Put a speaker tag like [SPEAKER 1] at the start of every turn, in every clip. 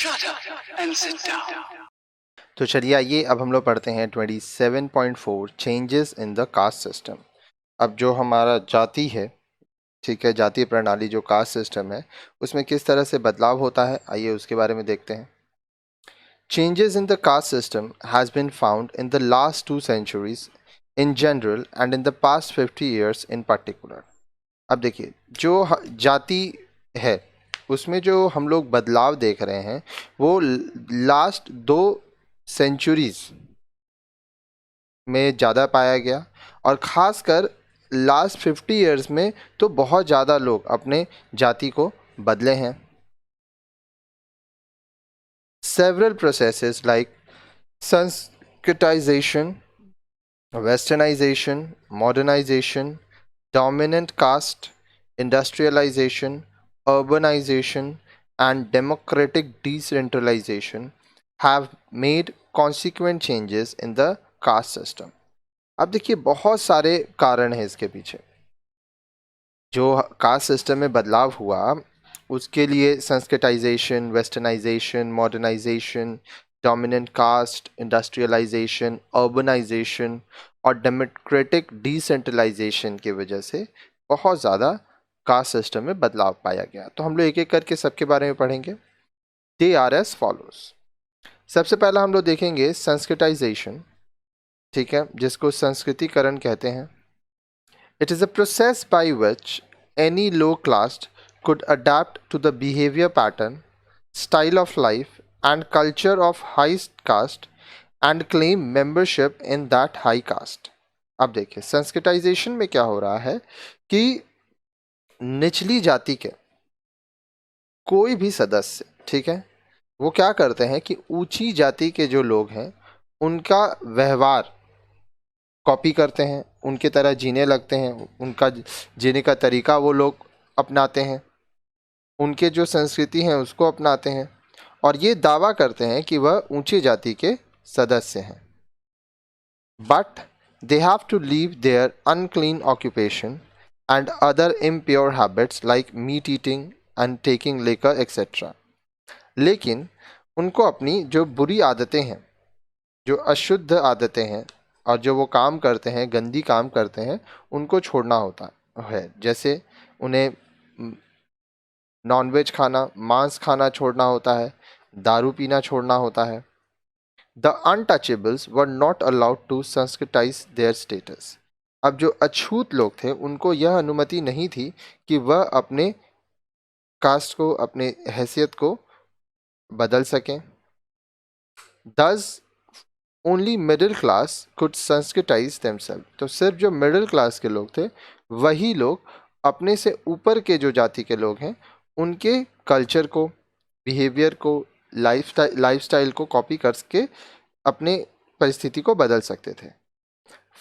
[SPEAKER 1] Shut up and sit down.
[SPEAKER 2] तो चलिए आइए अब हम लोग पढ़ते हैं 27.4 changes in the caste system. अब जो हमारा जाति है, ठीक है, जातीय प्रणाली जो कास्ट सिस्टम है उसमें किस तरह से बदलाव होता है, आइए उसके बारे में देखते हैं। Changes in the caste system has been found in the last 2 centuries in general and in the past 50 years in particular। अब देखिए जो जाति है उसमें जो हम लोग बदलाव देख रहे हैं वो लास्ट 2 सेंचुरीज में ज़्यादा पाया गया और ख़ासकर लास्ट 50 इयर्स में तो बहुत ज़्यादा लोग अपने जाति को बदले हैं। Several processes like Sanskritization, Westernization, Modernization, Dominant caste, Industrialization, Urbanization, and Democratic Decentralization have made consequent changes in the caste system। अब देखिए बहुत सारे कारण हैं इसके पीछे। जो कास्ट सिस्टम में बदलाव हुआ उसके लिए sanskritization, westernization, modernization, dominant caste, industrialization, urbanization और डेमोक्रेटिक डिसेंट्रलाइजेशन की वजह से बहुत ज़्यादा कास्ट सिस्टम में बदलाव पाया गया। तो हम लोग एक एक करके सबके बारे में पढ़ेंगे। They are as follows. सबसे पहला हम लोग देखेंगे संस्कृताइजेशन, ठीक है, जिसको संस्कृतिकरण कहते हैं। It is a process by which any low caste could adapt to the behavior pattern, style of life, and culture of high caste and claim membership in that high caste। अब देखिए Sanskritisation में क्या हो रहा है कि निचली जाति के कोई भी सदस्य, ठीक है, वो क्या करते हैं कि ऊंची जाति के जो लोग हैं उनका व्यवहार कॉपी करते हैं, उनके तरह जीने लगते हैं, उनका जीने का तरीका वो लोग अपनाते हैं, उनके जो संस्कृति हैं उसको अपनाते हैं और ये दावा करते हैं कि वह ऊंची जाति के सदस्य हैं। But they have to leave their unclean occupation and other impure habits like meat eating and taking liquor etcetera. लेकिन उनको अपनी जो बुरी आदतें हैं, जो अशुद्ध आदतें हैं और जो वो काम करते हैं, गंदी काम करते हैं, उनको छोड़ना होता है। जैसे उन्हें नॉनवेज खाना, मांस खाना छोड़ना होता है, दारू पीना छोड़ना होता है। The untouchables were not allowed to Sanskritize their status. अब जो अछूत लोग थे उनको यह अनुमति नहीं थी कि वह अपने कास्ट को, अपने हैसियत को बदल सकें। Thus only middle class could Sanskritize themself. तो सिर्फ जो मिडिल क्लास के लोग थे वही लोग अपने से ऊपर के जो जाति के लोग हैं उनके कल्चर को, बिहेवियर को, लाइफस्टाइल को कॉपी करके अपने परिस्थिति को बदल सकते थे।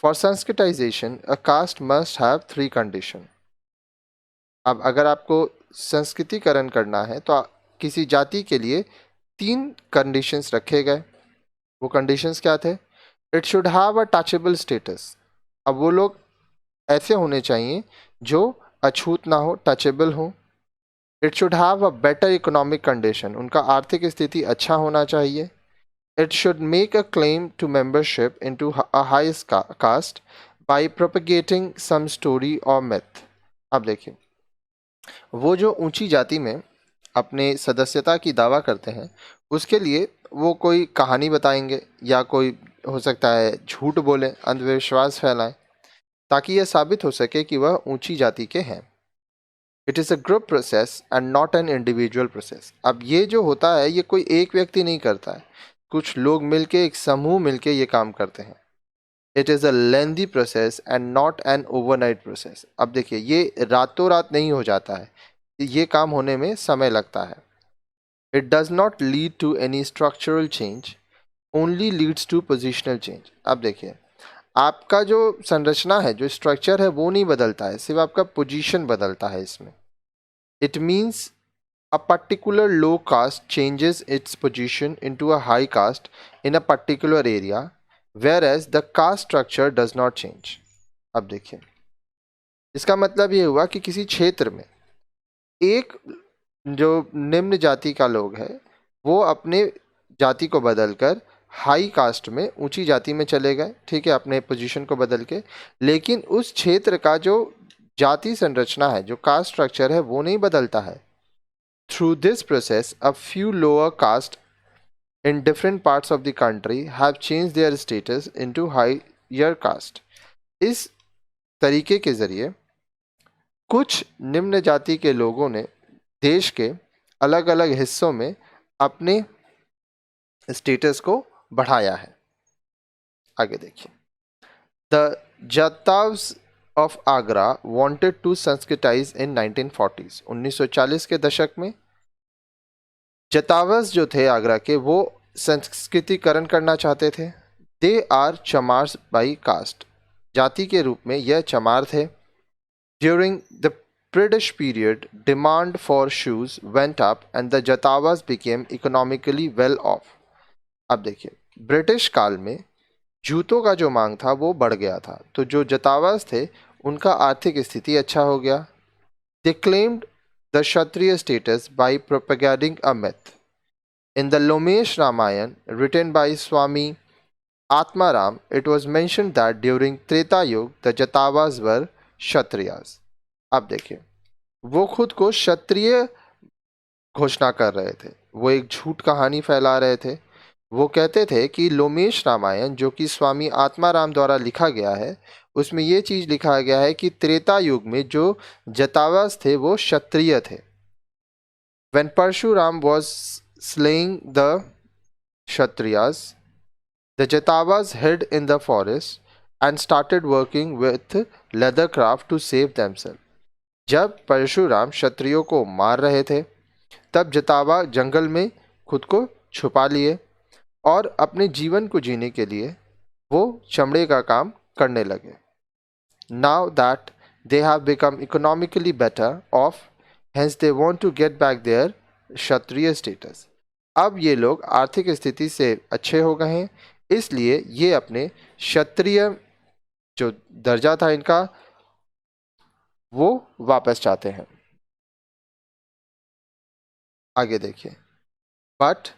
[SPEAKER 2] For sanskritization a caste must have 3 condition. अब अगर आपको संस्कृतिकरण करना है तो किसी जाति के लिए 3 कंडीशंस रखे गए। वो कंडीशंस क्या थे? It should have a touchable status. अब वो लोग ऐसे होने चाहिए जो अछूत ना हो, टचेबल हो। It should have a better economic condition, उनका आर्थिक स्थिति अच्छा होना चाहिए। It should make a claim to membership into a high caste by propagating some story और मिथ। अब देखिए वो जो ऊंची जाति में अपने सदस्यता की दावा करते हैं उसके लिए वो कोई कहानी बताएंगे या कोई हो सकता है झूठ बोले, अंधविश्वास फैलाएं ताकि यह साबित हो सके कि वह ऊंची जाति के हैं। It is a group process and not an individual process. अब ये जो होता है ये कोई एक व्यक्ति नहीं करता है, कुछ लोग मिलके, एक समूह मिलके ये काम करते हैं। It is a lengthy process and not an overnight process. अब देखिए ये रातों रात नहीं हो जाता है, ये काम होने में समय लगता है। It does not lead to any structural change, only leads to positional change। अब देखिए आपका जो संरचना है, जो स्ट्रक्चर है वो नहीं बदलता है, सिर्फ आपका पोजीशन बदलता है इसमें। It means a particular low caste changes its position into a high caste in a particular area, whereas the caste structure does not change। अब देखिए इसका मतलब ये हुआ कि किसी क्षेत्र में एक जो निम्न जाति का लोग है वो अपने जाति को बदलकर हाई कास्ट में, ऊंची जाति में चले गए, ठीक है, अपने पोजीशन को बदल के, लेकिन उस क्षेत्र का जो जाति संरचना है, जो कास्ट स्ट्रक्चर है, वो नहीं बदलता है. Through this process a few lower caste in different parts of the country have changed their status into higher caste. इस तरीके के जरिए कुछ निम्न जाति के लोगों ने देश के अलग अलग हिस्सों में अपने स्टेटस को बढ़ाया है. आगे देखिए. The Jatavs of Agra wanted to Sanskritize in 1940s. 1940 के दशक में जतावस जो थे आगरा के, वो संस्कृतिकरण करना चाहते थे. They are Chamars by caste. जाति के रूप में यह चमार थे. During the British period demand for shoes went up and the Jatavas became economically well off. अब देखिए, ब्रिटिश काल में जूतों का जो मांग था वो बढ़ गया था, तो जो जतावास थे उनका आर्थिक स्थिति अच्छा हो गया. दे claimed the Kshatriya status by propagating a myth. In the Lomesh Ramayan, written by Swami Atmaram, it was mentioned that during Treta Yuga, the Jatavas were Kshatriyas. अब देखिए, वो खुद को क्षत्रिय घोषणा कर रहे थे, वो एक झूठ कहानी फैला रहे थे. वो कहते थे कि लोमेश रामायण, जो कि स्वामी आत्माराम द्वारा लिखा गया है, उसमें ये चीज़ लिखा गया है कि त्रेता युग में जो जतावास थे वो क्षत्रिय थे. When Parshuram was slaying the Kshatriyas, the Jatavas hid in the forest and started working with leather craft to save themselves. जब परशुराम क्षत्रियों को मार रहे थे, तब जतावा जंगल में खुद को छुपा लिए और अपने जीवन को जीने के लिए वो चमड़े का काम करने लगे. Now that they have become economically better off, hence they want to get back their Kshatriya status. अब ये लोग आर्थिक स्थिति से अच्छे हो गए हैं, इसलिए ये अपने क्षत्रिय जो दर्जा था इनका, वो वापस चाहते हैं. आगे देखिए. But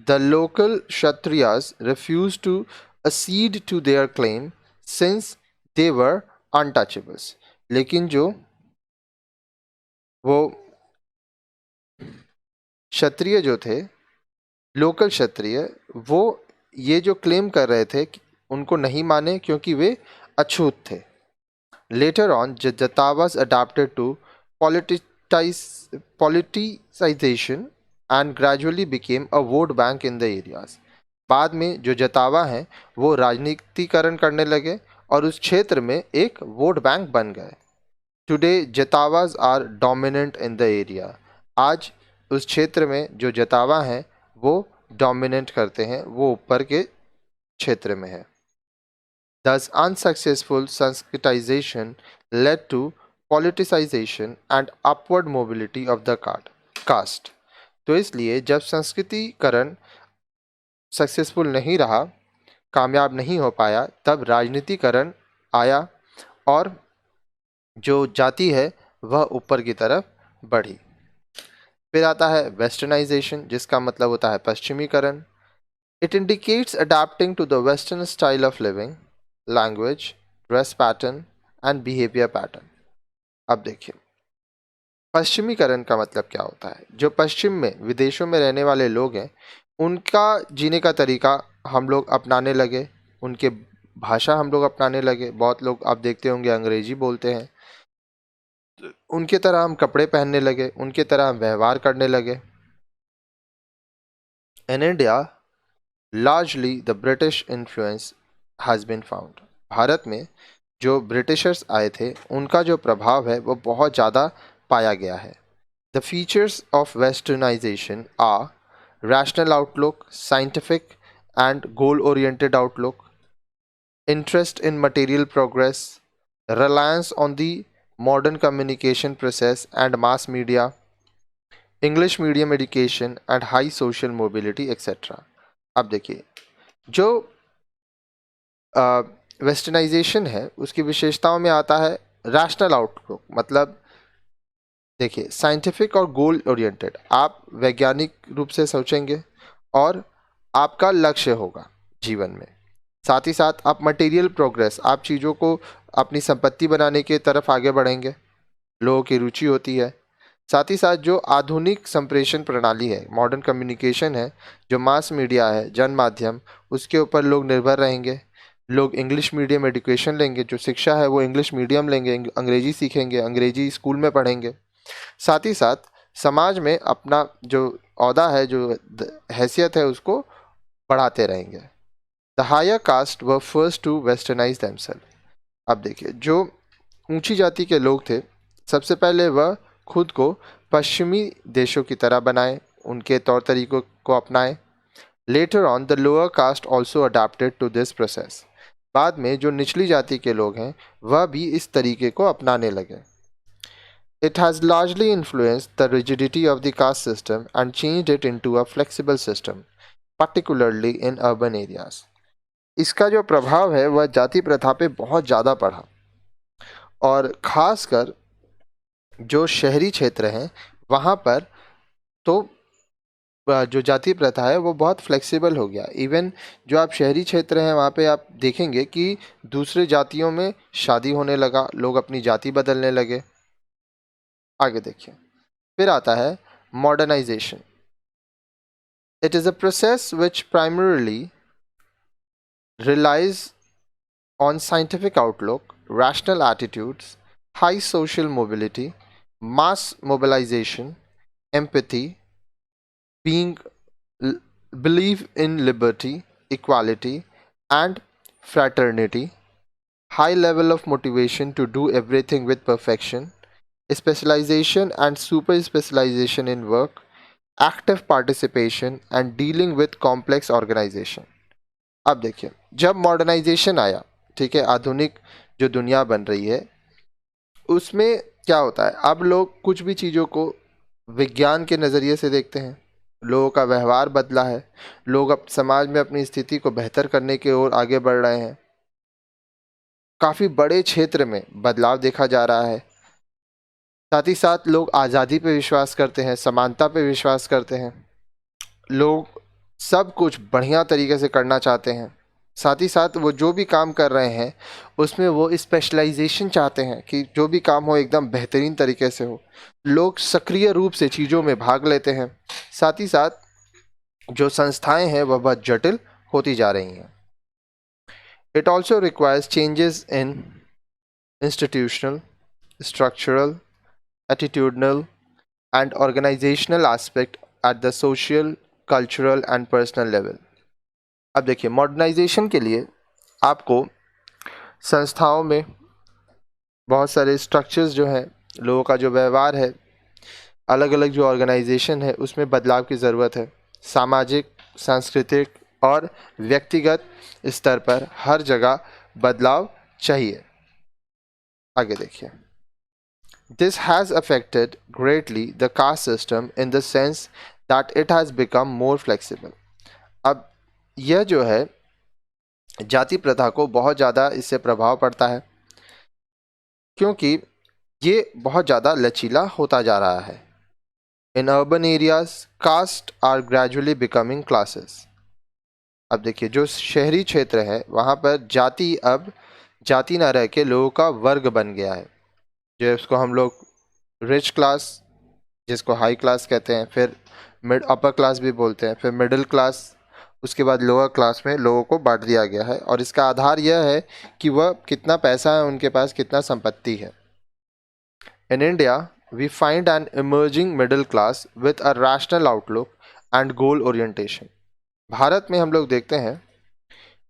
[SPEAKER 2] the local Kshatriyas refused to accede to their claim since they were untouchables. लेकिन जो वो क्षत्रिय जो थे, लोकल क्षत्रिय, वो ये जो क्लेम कर रहे थे उनको नहीं माने क्योंकि वे अछूत थे. Later on Jatavas adopted to politicization and gradually became a vote bank in the areas. बाद में जो जतावा हैं वो राजनीतिकरण करने लगे और उस क्षेत्र में एक वोट बैंक बन गए. Today Jatavas are dominant in the area. आज उस क्षेत्र में जो जतावा हैं वो डोमिनेट करते हैं, वो ऊपर के क्षेत्र में है. Thus unsuccessful Sanskritization led to politicization and upward mobility of the caste. तो इसलिए जब संस्कृतिकरण सक्सेसफुल नहीं रहा, कामयाब नहीं हो पाया, तब राजनीतिकरण आया और जो जाति है वह ऊपर की तरफ बढ़ी. फिर आता है वेस्टर्नाइजेशन, जिसका मतलब होता है पश्चिमीकरण. It indicates adapting to the western style of living, language, dress pattern and behaviour pattern. अब देखिए, पश्चिमीकरण का मतलब क्या होता है. जो पश्चिम में, विदेशों में रहने वाले लोग हैं, उनका जीने का तरीका हम लोग अपनाने लगे, उनके भाषा हम लोग अपनाने लगे. बहुत लोग आप देखते होंगे अंग्रेजी बोलते हैं, उनके तरह हम कपड़े पहनने लगे, उनके तरह हम व्यवहार करने लगे. In India largely the British influence has been found. भारत में जो ब्रिटिशर्स आए थे उनका जो प्रभाव है वो बहुत ज़्यादा पाया गया है. The features of westernization are rational outlook, scientific and goal oriented outlook, interest in material progress, reliance on the modern communication process and mass media, English medium education and high social mobility etc. अब देखिए, जो westernisation है उसकी विशेषताओं में आता है rational outlook. मतलब देखिए, साइंटिफिक और गोल ओरिएंटेड, आप वैज्ञानिक रूप से सोचेंगे और आपका लक्ष्य होगा जीवन में। साथ ही साथ आप मटेरियल प्रोग्रेस, आप चीज़ों को अपनी संपत्ति बनाने के तरफ आगे बढ़ेंगे, लोगों की रुचि होती है। साथ ही साथ जो आधुनिक संप्रेषण प्रणाली है, मॉडर्न कम्युनिकेशन है, जो मास मीडिया है, जन माध्यम, उसके ऊपर लोग निर्भर रहेंगे। लोग इंग्लिश मीडियम एजुकेशन लेंगे, जो शिक्षा है वो इंग्लिश मीडियम लेंगे, अंग्रेजी सीखेंगे, अंग्रेजी स्कूल में पढ़ेंगे। साथ ही साथ समाज में अपना जो ओहदा है, जो हैसियत है, उसको बढ़ाते रहेंगे। The higher caste were first to westernize themself. अब देखिए, जो ऊंची जाति के लोग थे, सबसे पहले वह खुद को पश्चिमी देशों की तरह बनाए, उनके तौर तरीकों को अपनाए। Later on the lower caste also adapted to this process. बाद में जो निचली जाति के लोग हैं वह भी इस तरीके को अपनाने लगे। It has largely influenced the rigidity of the caste system and changed it into a flexible system, particularly in urban areas. इसका जो प्रभाव है वह जाति प्रथा पे बहुत ज़्यादा पड़ा, और ख़ासकर जो शहरी क्षेत्र हैं वहाँ पर तो जो जाति प्रथा है वो बहुत फ्लेक्सिबल हो गया। इवन जो आप शहरी क्षेत्र हैं वहाँ पे आप देखेंगे कि दूसरे जातियों में शादी होने लगा, लोग अपनी जाति बदलने लगे। आगे देखिए, फिर आता है modernization. It is a process which primarily relies on scientific outlook, rational attitudes, high social mobility, mass mobilization, empathy, being believe in liberty, equality, and fraternity, high level of motivation to do everything with perfection, specialization and super specialization in work, active participation, and dealing with complex organization. अब देखिए, जब modernisation आया, ठीक है, आधुनिक जो दुनिया बन रही है, उसमें क्या होता है, अब लोग कुछ भी चीज़ों को विज्ञान के नज़रिए से देखते हैं। लोगों का व्यवहार बदला है, लोग अब समाज में अपनी स्थिति को बेहतर करने की ओर आगे बढ़ रहे हैं। काफ़ी बड़े क्षेत्र में बदलाव देखा जा रहा है। साथ ही साथ लोग आज़ादी पे विश्वास करते हैं, समानता पे विश्वास करते हैं, लोग सब कुछ बढ़िया तरीके से करना चाहते हैं। साथ ही साथ वो जो भी काम कर रहे हैं उसमें वो स्पेशलाइजेशन चाहते हैं कि जो भी काम हो एकदम बेहतरीन तरीके से हो। लोग सक्रिय रूप से चीज़ों में भाग लेते हैं। साथ ही साथ जो संस्थाएं हैं वह बहुत जटिल होती जा रही हैं। It also requires changes in institutional, structural, attitudinal and organizational aspect at the social, cultural and personal level. अब देखिए, मॉडर्नाइजेशन के लिए आपको संस्थाओं में बहुत सारे स्ट्रक्चर्स जो हैं, लोगों का जो व्यवहार है, अलग अलग जो ऑर्गेनाइजेशन है उसमें बदलाव की ज़रूरत है। सामाजिक, सांस्कृतिक और व्यक्तिगत स्तर पर हर जगह बदलाव चाहिए। आगे देखिए, this has affected greatly the caste system in the sense that it has become more flexible. अब यह जो है जाति प्रथा को बहुत ज़्यादा इससे प्रभाव पड़ता है, क्योंकि ये बहुत ज़्यादा लचीला होता जा रहा है। In urban areas caste are gradually becoming classes. अब देखिए, जो शहरी क्षेत्र है वहाँ पर जाति अब जाति ना रह के लोगों का वर्ग बन गया है, जो उसको हम लोग रिच क्लास, जिसको हाई क्लास कहते हैं, फिर मिड अपर क्लास भी बोलते हैं, फिर मिडिल क्लास, उसके बाद लोअर क्लास में लोगों को बांट दिया गया है। और इसका आधार यह है कि वह कितना पैसा है उनके पास, कितना संपत्ति है। In India we find an emerging middle class with a rational outlook and goal orientation. भारत में हम लोग देखते हैं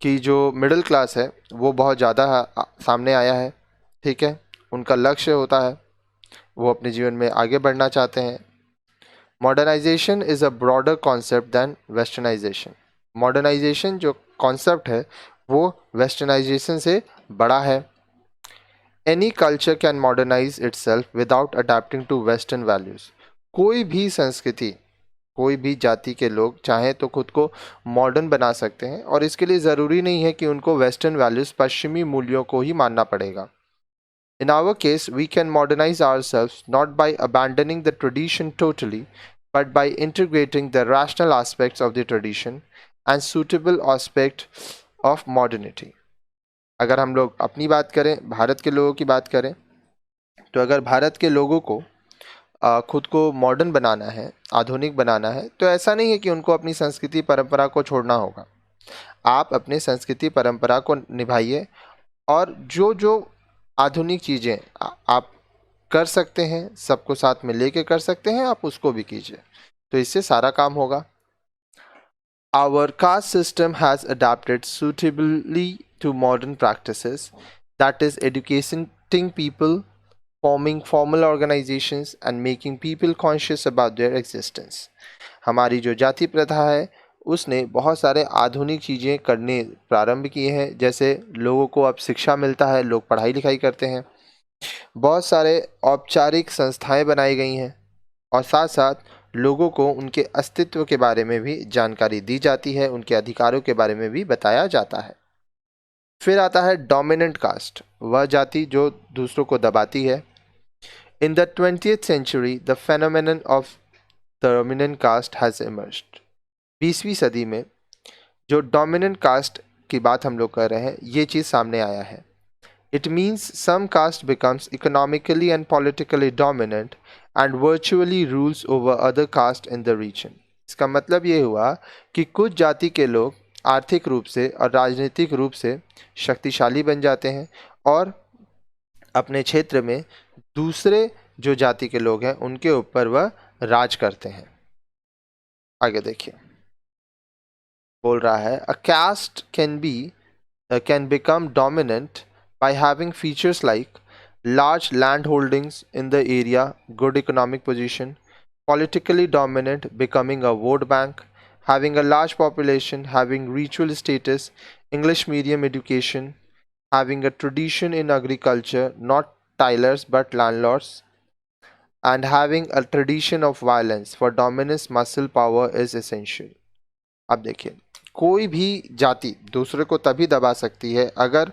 [SPEAKER 2] कि जो मिडिल क्लास है वो बहुत ज़्यादा सामने आया है, ठीक है। उनका लक्ष्य होता है, वो अपने जीवन में आगे बढ़ना चाहते हैं। Modernization is a broader concept than westernization. Modernization जो कॉन्सेप्ट है वो वेस्टर्नाइजेशन से बड़ा है। Any culture can modernize itself without adapting to western values. कोई भी संस्कृति, कोई भी जाति के लोग चाहें तो खुद को मॉडर्न बना सकते हैं, और इसके लिए ज़रूरी नहीं है कि उनको वेस्टर्न वैल्यूज़, पश्चिमी मूल्यों को ही मानना पड़ेगा। In our case, we can modernize ourselves not by abandoning the tradition totally, but by integrating the rational aspects of the tradition and suitable aspect of modernity. अगर हम लोग अपनी बात करें, भारत के लोगों की बात करें, तो अगर भारत के लोगों को खुद को मॉडर्न बनाना है, आधुनिक बनाना है, तो ऐसा नहीं है कि उनको अपनी संस्कृति परंपरा को छोड़ना होगा। आप अपनी संस्कृति परंपरा को निभाइए और जो जो आधुनिक चीज़ें आप कर सकते हैं, सबको साथ में लेके कर सकते हैं, आप उसको भी कीजिए, तो इससे सारा काम होगा। Our caste system has adapted suitably to modern practices, that is, educating people, forming formal organizations, and making people conscious about their existence. हमारी जो जाति प्रथा है उसने बहुत सारे आधुनिक चीज़ें करने प्रारंभ किए हैं, जैसे लोगों को अब शिक्षा मिलता है, लोग पढ़ाई लिखाई करते हैं, बहुत सारे औपचारिक संस्थाएं बनाई गई हैं और साथ साथ लोगों को उनके अस्तित्व के बारे में भी जानकारी दी जाती है, उनके अधिकारों के बारे में भी बताया जाता है। फिर आता है डोमिनेंट कास्ट, वह जाति जो दूसरों को दबाती है। In the 20th century the phenomenon of dominant caste has emerged. 20वीं सदी में जो डोमिनेंट कास्ट की बात हम लोग कर रहे हैं, ये चीज़ सामने आया है। It means some caste becomes economically and politically dominant and virtually rules over other caste in the region. इसका मतलब ये हुआ कि कुछ जाति के लोग आर्थिक रूप से और राजनीतिक रूप से शक्तिशाली बन जाते हैं और अपने क्षेत्र में दूसरे जो जाति के लोग हैं उनके ऊपर वह राज करते हैं। आगे देखिए, बोल रहा है a caste can become dominant by having features like large land holdings in the area, good economic position, politically dominant, becoming a vote bank, having a large population, having ritual status, English medium education, having a tradition in agriculture, not tilers but landlords, and having a tradition of violence. For dominance, muscle power is essential. अब देखिए, कोई भी जाति दूसरे को तभी दबा सकती है अगर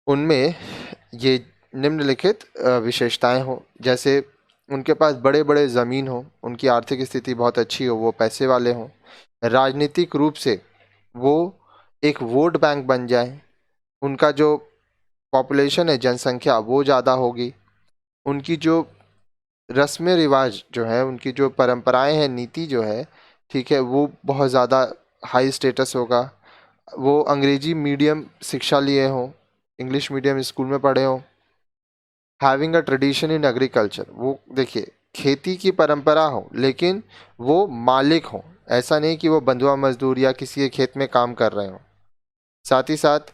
[SPEAKER 2] उनमें ये निम्नलिखित विशेषताएं हो, जैसे उनके पास बड़े बड़े ज़मीन हो, उनकी आर्थिक स्थिति बहुत अच्छी हो, वो पैसे वाले हों, राजनीतिक रूप से वो एक वोट बैंक बन जाए, उनका जो पॉपुलेशन है, जनसंख्या, वो ज़्यादा होगी, उनकी जो रस्म रिवाज जो है, उनकी जो परंपराएं हैं, नीति जो है, ठीक है, वो बहुत ज़्यादा हाई स्टेटस होगा, वो अंग्रेजी मीडियम शिक्षा लिए हों, इंग्लिश मीडियम स्कूल में पढ़े हों, having a tradition in agriculture, वो देखिए खेती की परंपरा हो लेकिन वो मालिक हो, ऐसा नहीं कि वो बंधुआ मजदूर या किसी के खेत में काम कर रहे हो। साथ ही साथ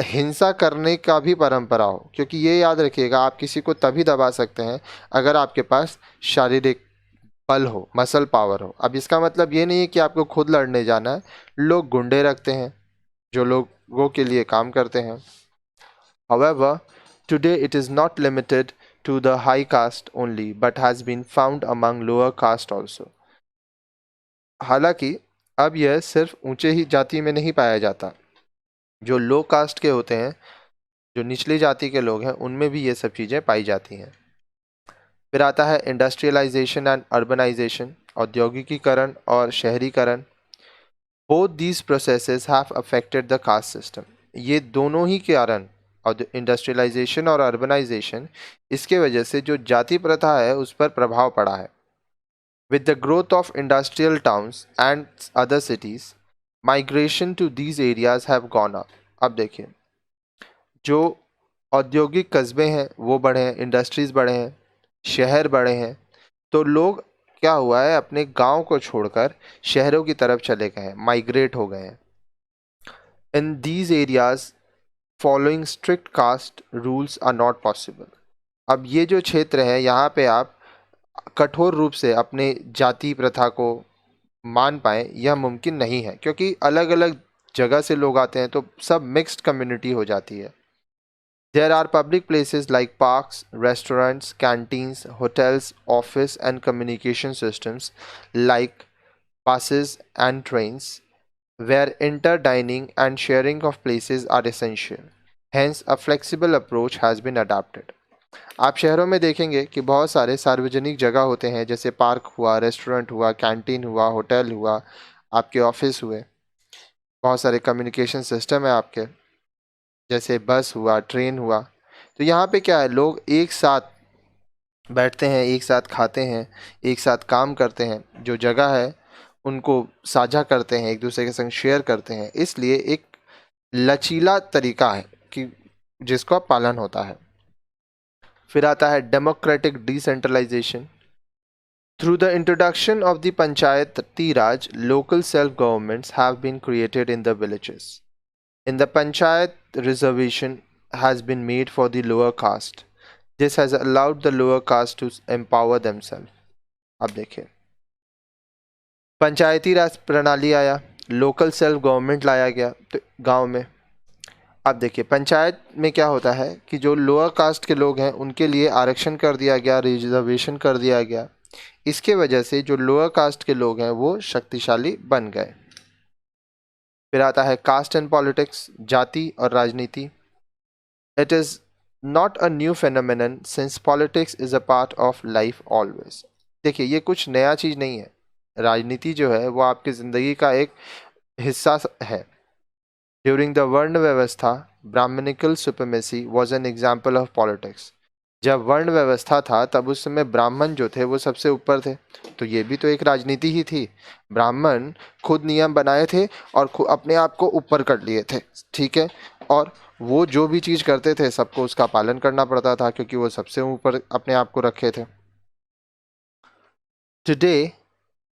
[SPEAKER 2] हिंसा करने का भी परंपरा हो, क्योंकि ये याद रखिएगा, आप किसी को तभी दबा सकते हैं अगर आपके पास शारीरिक बल हो, मसल पावर हो। अब इसका मतलब ये नहीं है कि आपको खुद लड़ने जाना है, लोग गुंडे रखते हैं जो लोगों के लिए काम करते हैं। However, today it is not limited to the high caste only, but has been found among lower caste also. हालांकि अब यह सिर्फ ऊंचे ही जाति में नहीं पाया जाता, जो लो कास्ट के होते हैं, जो निचली जाति के लोग हैं, उनमें भी ये सब चीज़ें पाई जाती हैं। फिर आता है इंडस्ट्रियलाइजेशन एंड अर्बनाइजेशन, औद्योगिकीकरण और शहरीकरण। Both these processes have affected the caste system. ये दोनों ही कारण, और इंडस्ट्रियलाइजेशन और अर्बनाइजेशन, इसके वजह से जो जाति प्रथा है उस पर प्रभाव पड़ा है। With the growth of industrial towns and other cities, migration to these areas have gone up. अब देखिए, जो औद्योगिक कस्बे हैं वो बढ़े हैं, इंडस्ट्रीज बढ़े हैं, शहर बढ़े हैं, तो लोग क्या हुआ है, अपने गांव को छोड़कर शहरों की तरफ चले गए हैं, माइग्रेट हो गए हैं। In these areas following strict caste rules are not possible. अब ये जो क्षेत्र है, यहाँ पे आप कठोर रूप से अपने जाति प्रथा को मान पाए, यह मुमकिन नहीं है, क्योंकि अलग अलग जगह से लोग आते हैं तो सब मिक्स्ड कम्युनिटी हो जाती है। There are public places like parks, restaurants, canteens, hotels, office and communication systems like buses and trains where inter-dining and sharing of places are essential. Hence, a flexible approach has been adopted. आप शहरों में देखेंगे कि बहुत सारे सार्वजनिक जगह होते हैं, जैसे पार्क हुआ, रेस्टोरेंट हुआ, कैंटीन हुआ, होटल हुआ, आपके ऑफिस हुए, बहुत सारे कम्युनिकेशन सिस्टम है आपके, जैसे बस हुआ, ट्रेन हुआ। तो यहाँ पे क्या है, लोग एक साथ बैठते हैं, एक साथ खाते हैं, एक साथ काम करते हैं, जो जगह है उनको साझा करते हैं, एक दूसरे के संग शेयर करते हैं, इसलिए एक लचीला तरीका है कि जिसका पालन होता है। फिर आता है democratic decentralization. Through the introduction of the Panchayati Raj, local self-governments have been created in the villages. In the Panchayat, reservation has been made for the lower caste. This has allowed the lower caste to empower themselves. अब देखिए, पंचायती राज प्रणाली आया, local self government लाया गया तो गांव में। अब देखिए, पंचायत में क्या होता है कि जो लोअर कास्ट के लोग हैं उनके लिए आरक्षण कर दिया गया, रिजर्वेशन कर दिया गया। इसके वजह से जो लोअर कास्ट के लोग हैं वो शक्तिशाली बन गए। फिर आता है कास्ट एंड पॉलिटिक्स, जाति और राजनीति। It is not a new phenomenon since politics is a part of life always. देखिए, ये कुछ नया चीज नहीं है। राजनीति जो है वो आपकी जिंदगी का एक हिस्सा है। During the varna vyavastha, brahmanical supremacy was an example of politics. जब वर्ण व्यवस्था था तब उस समय ब्राह्मण जो थे वो सबसे ऊपर थे, तो ये भी तो एक राजनीति ही थी। ब्राह्मण खुद नियम बनाए थे और अपने आप को ऊपर कर लिए थे, ठीक है, और वो जो भी चीज़ करते थे सबको उसका पालन करना पड़ता था, क्योंकि वो सबसे ऊपर अपने आप को रखे थे। Today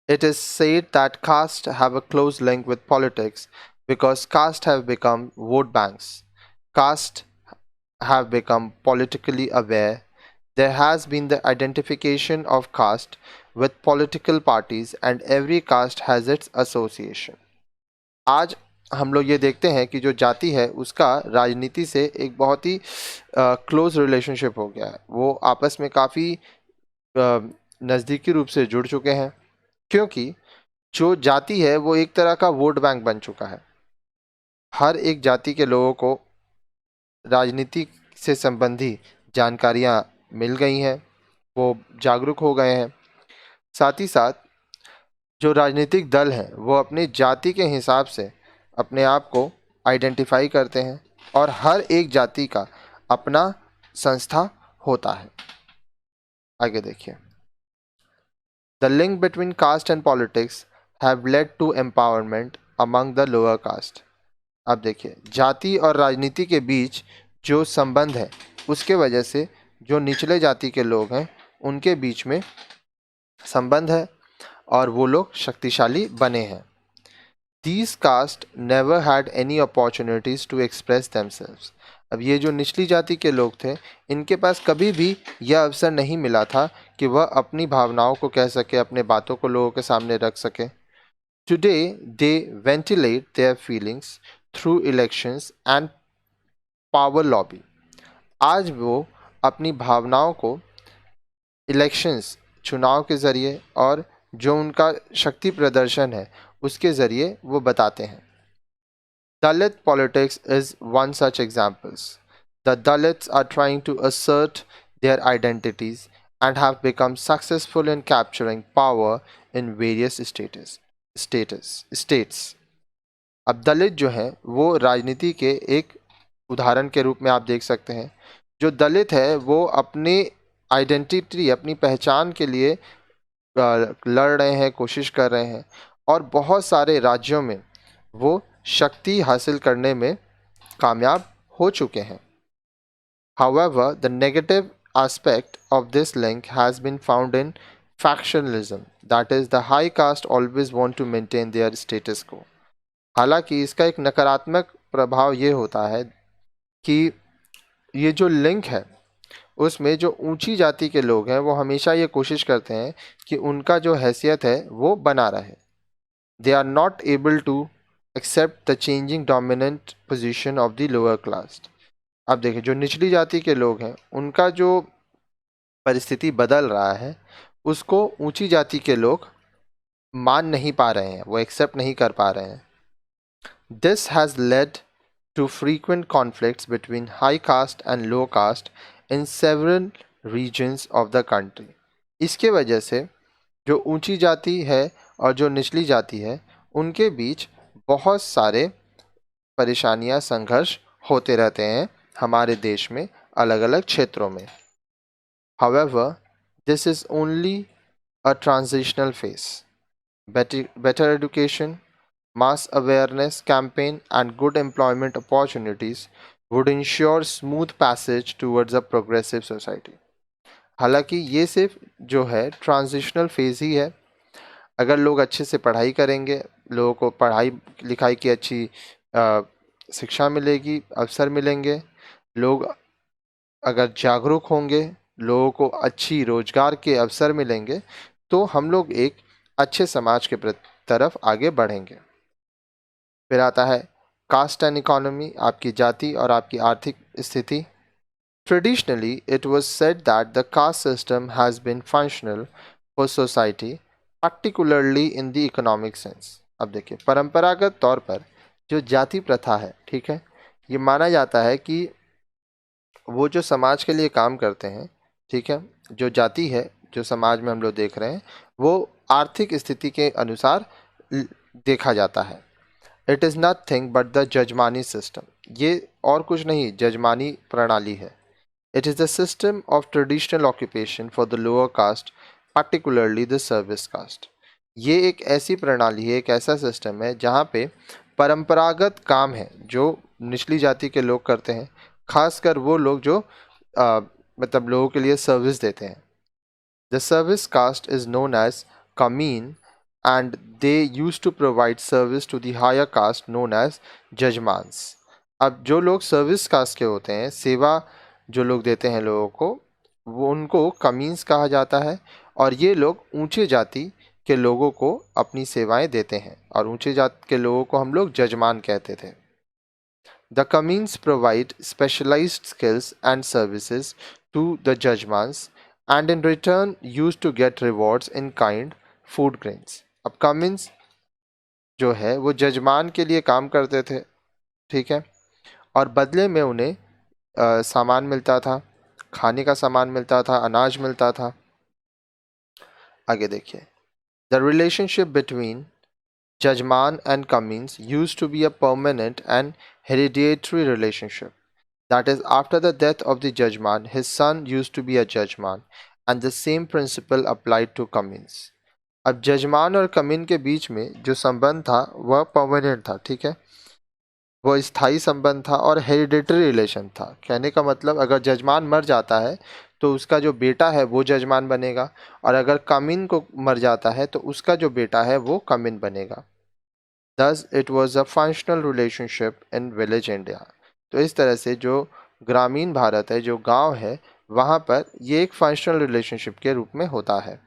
[SPEAKER 2] it is said that caste have a close link with politics because caste have become vote banks. Caste have become politically aware. There has been the identification of caste with political parties and every caste has its association. आज हम लोग ये देखते हैं कि जो जाति है उसका राजनीति से एक बहुत ही क्लोज रिलेशनशिप हो गया है। वो आपस में काफ़ी नज़दीकी रूप से जुड़ चुके हैं, क्योंकि जो जाति है वो एक तरह का वोट बैंक बन चुका है। हर एक जाति के लोगों को राजनीति से संबंधी जानकारियां मिल गई हैं, वो जागरूक हो गए हैं। साथ ही साथ जो राजनीतिक दल हैं वो अपनी जाति के हिसाब से अपने आप को आइडेंटिफाई करते हैं और हर एक जाति का अपना संस्था होता है। आगे देखिए, the link between caste and politics have led to empowerment among the lower caste. अब देखिए, जाति और राजनीति के बीच जो संबंध है उसके वजह से जो निचले जाति के लोग हैं उनके बीच में संबंध है और वो लोग शक्तिशाली बने हैं। These caste never had any opportunities to express themselves. अब ये जो निचली जाति के लोग थे इनके पास कभी भी यह अवसर नहीं मिला था कि वह अपनी भावनाओं को कह सके, अपने बातों को लोगों के सामने रख सके। Today, they ventilate their feelings through elections and power lobby. आज वो अपनी भावनाओं को इलेक्शंस, चुनाव के ज़रिए और जो उनका शक्ति प्रदर्शन है उसके ज़रिए वो बताते हैं। Dalit politics is one such examples. The Dalits are trying to assert their identities and have become successful in capturing power in various states. अब दलित जो हैं वो राजनीति के एक उदाहरण के रूप में आप देख सकते हैं। जो दलित है वो अपनी आइडेंटिटी, अपनी पहचान के लिए लड़ रहे हैं, कोशिश कर रहे हैं और बहुत सारे राज्यों में वो शक्ति हासिल करने में कामयाब हो चुके हैं। However, the negative aspect of this link has been found in factionalism, that is, the high caste always want to maintain their status quo. हालांकि इसका एक नकारात्मक प्रभाव ये होता है कि ये जो लिंक है उसमें जो ऊंची जाति के लोग हैं वो हमेशा ये कोशिश करते हैं कि उनका जो हैसियत है वो बना रहे। They are not able to accept the changing dominant position of the lower class. अब देखिए, जो निचली जाति के लोग हैं उनका जो परिस्थिति बदल रहा है उसको ऊंची जाति के लोग मान नहीं पा रहे हैं, वो एक्सेप्ट नहीं कर पा रहे हैं। This has led to frequent conflicts between high caste and low caste in several regions of the country. इसके वजह से जो ऊंची जाति है और जो निचली जाति है उनके बीच बहुत सारे परेशानियां, संघर्ष होते रहते हैं हमारे देश में अलग अलग क्षेत्रों में. However, this is only a transitional phase. Better education, mass awareness campaign and good employment opportunities would ensure smooth passage towards a progressive society. हालांकि ये सिर्फ जो है ट्रांजिशनल फेज ही है. अगर लोग अच्छे से पढ़ाई करेंगे, लोगों को पढ़ाई लिखाई की अच्छी शिक्षा मिलेगी, अवसर मिलेंगे, लोग अगर जागरूक होंगे, लोगों को अच्छी रोजगार के अवसर मिलेंगे, तो हम लोग एक अच्छे समाज के तरफ आगे बढ़ेंगे. फिर आता है कास्ट एंड इकोनॉमी, आपकी जाति और आपकी आर्थिक स्थिति. Traditionally, it was said that the caste system has been functional for society, particularly in the economic sense. अब देखिए, परंपरागत तौर पर जो जाति प्रथा है, ठीक है, ये माना जाता है कि वो जो समाज के लिए काम करते हैं, ठीक है, जो जाति है, जो समाज में हम लोग देख रहे हैं, वो आर्थिक स्थिति के अनुसार देखा जाता है. It is nothing but the jajmani system. ये और कुछ नहीं, जजमानी प्रणाली है. It is the system of traditional occupation for the lower caste, particularly the service caste. ये एक ऐसी प्रणाली है, एक ऐसा सिस्टम है जहाँ पे परंपरागत काम है जो निचली जाति के लोग करते हैं, खासकर वो लोग जो मतलब लोगों के लिए सर्विस देते हैं. The service caste is known as Kameen and they used to provide service to the higher caste known as Jajmans. अब जो लोग सर्विस कास्ट के होते हैं, सेवा जो लोग देते हैं लोगों को, वो उनको कमीन्स कहा जाता है और ये लोग ऊंचे जाति के लोगों को अपनी सेवाएं देते हैं और ऊंचे जाति के लोगों को हम लोग जजमान कहते थे. The kamins provide specialised skills and services to the jajmans and in return use to get rewards in kind food grains. अब कमीन्स जो है वो जजमान के लिए काम करते थे, ठीक है, और बदले में उन्हें सामान मिलता था, खाने का सामान मिलता था, अनाज मिलता था. आगे देखिए, the relationship between jajman and kamins used to be a permanent and hereditary relationship. That is after the death of the jajman his son used to be a jajman and the same principle applied to kamins. अब जजमान और कमीन के बीच में जो संबंध था वह permanent था, ठीक है, वो स्थायी संबंध था और हेरिडेटरी रिलेशन था. कहने का मतलब अगर जजमान मर जाता है तो उसका जो बेटा है वो जजमान बनेगा और अगर कमीन को मर जाता है तो उसका जो बेटा है वो कमीन बनेगा. Thus it was a functional relationship in village India. तो इस तरह से जो ग्रामीण भारत है, जो गांव है, वहाँ पर ये एक फंक्शनल रिलेशनशिप के रूप में होता है.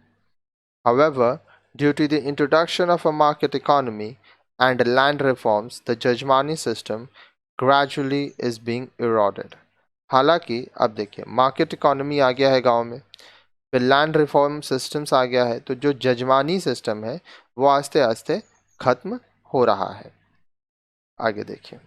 [SPEAKER 2] However, due to the introduction of a market economy and land reforms, the Jajmani system gradually is being eroded. हालांकि अब देखिए, मार्केट इकोनॉमी आ गया है गांव में, फिर लैंड रिफॉर्म सिस्टम्स आ गया है, तो जो जजमानी सिस्टम है वो आस्ते आस्ते खत्म हो रहा है. आगे देखिए,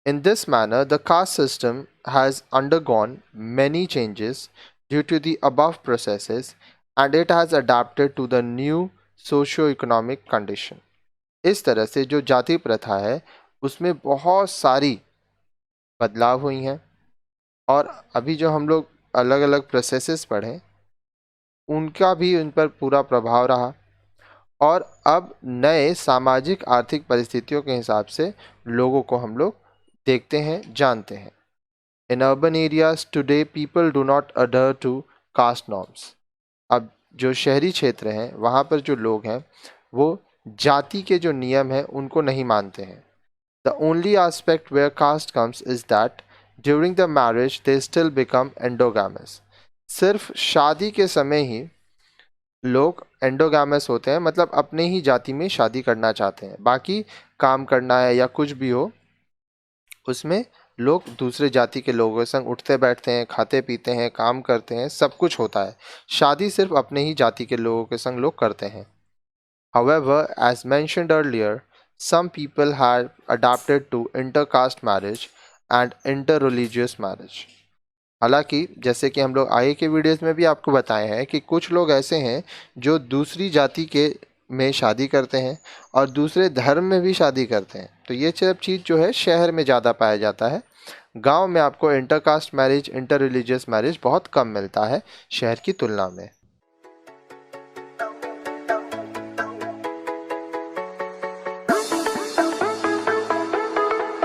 [SPEAKER 2] In this manner, the caste system has undergone many changes due to the above processes and it has adapted to the new socio-economic condition. इस तरह से जो जाति प्रथा है उसमें बहुत सारी बदलाव हुई हैं और अभी जो हम लोग अलग अलग प्रोसेसेस पढ़ें उनका भी उन पर पूरा प्रभाव रहा और अब नए सामाजिक आर्थिक परिस्थितियों के हिसाब से लोगों को हम लोग देखते हैं, जानते हैं. In urban areas today people do not adhere to caste norms. अब जो शहरी क्षेत्र हैं वहाँ पर जो लोग हैं वो जाति के जो नियम हैं उनको नहीं मानते हैं. The only aspect where caste comes is that during the marriage they still become endogamous. सिर्फ शादी के समय ही लोग एंडोगामस होते हैं, मतलब अपने ही जाति में शादी करना चाहते हैं. बाकी काम करना है या कुछ भी हो उसमें लोग दूसरे जाति के लोगों के संग उठते बैठते हैं, खाते पीते हैं, काम करते हैं, सब कुछ होता है. शादी सिर्फ अपने ही जाति के लोगों के संग लोग करते हैं. However, as mentioned earlier, some people have adapted to intercaste marriage and interreligious marriage. हालांकि जैसे कि हम लोग आगे के वीडियोस में भी आपको बताए हैं कि कुछ लोग ऐसे हैं जो दूसरी जाति के में शादी करते हैं और दूसरे धर्म में भी शादी करते हैं। तो ये सब चीज़ जो है शहर में ज़्यादा पाया जाता है। गांव में आपको intercaste marriage, inter religious marriage बहुत कम मिलता है शहर की तुलना में।